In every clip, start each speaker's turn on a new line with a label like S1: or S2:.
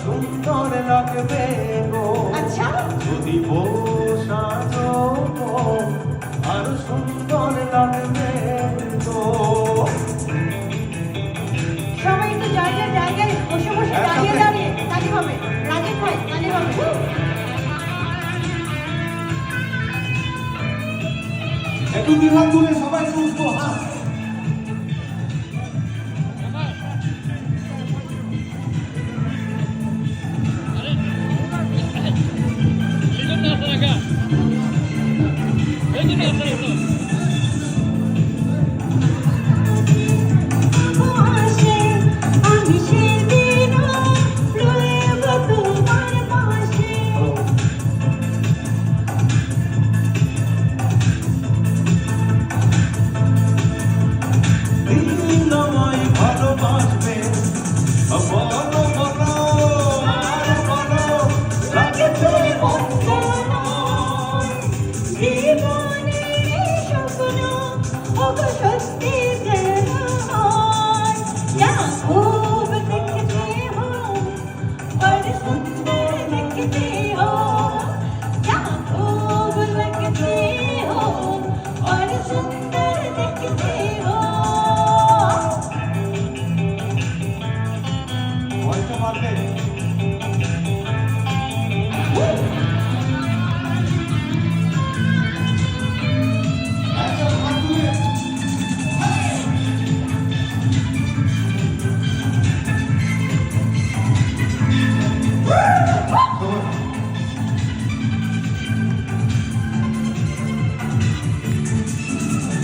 S1: সুন্দর লাগবে গো।
S2: আচ্ছা
S1: যদি সাজো আরো সুন্দর লাগবে তো।
S2: সবাই একটু জায়গায় জায়গায় বসে বসে দাঁড়িয়ে দাঁড়িয়ে তালি হবে, রাগে খাই তালি হবে।
S1: একটু দিলাম তুলে সবাই সুস্থ হাত। ভালোবাসবে বলো বলো আর বলো লাগছে মন্দ
S2: জীবনের স্বপ্ন ওগো সত্যি যেন হয়। ইয়া খুব দেখতে হো বড় সুন্দর দেখতে হো, ইয়া খুব लगते हो और सुंदर दिखते हो।
S1: হয়তো পারবে।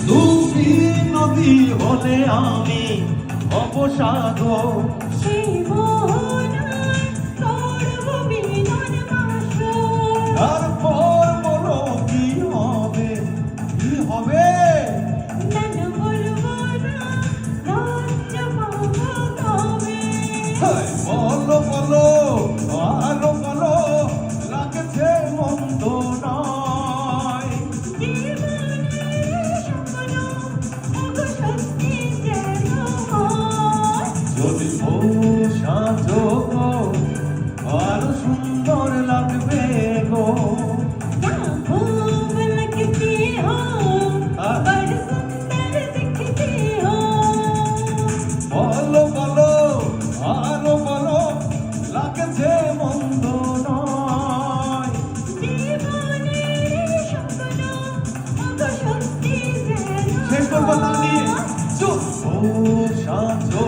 S1: তুমি নদী হলে আমি অবসাগর।
S2: সেই মোহনায় করব মিলন মাসুর।
S1: তারপর বলো কি হবে কি হবে।
S2: না বলবো না লজ্জা পাবো তবে।
S1: বলো বলো আরো বলো লাগছে মন্দ নয়।
S2: জীবনের স্বপ্ন ওগো সত্যি যেন হয়।
S1: যদি সাজো আরো সুন্দর লাগবে গো।
S2: ইয়া খুব लगते हो बड़ सुंदर दिखते हो।
S1: বলো বলো আরো বলো লাগছে মন্দ নয়।
S2: জীবনের স্বপ্ন ওগো সত্যি যেন
S1: শেষ করবো তাল দিয়ে।
S2: হয়।
S1: সাজো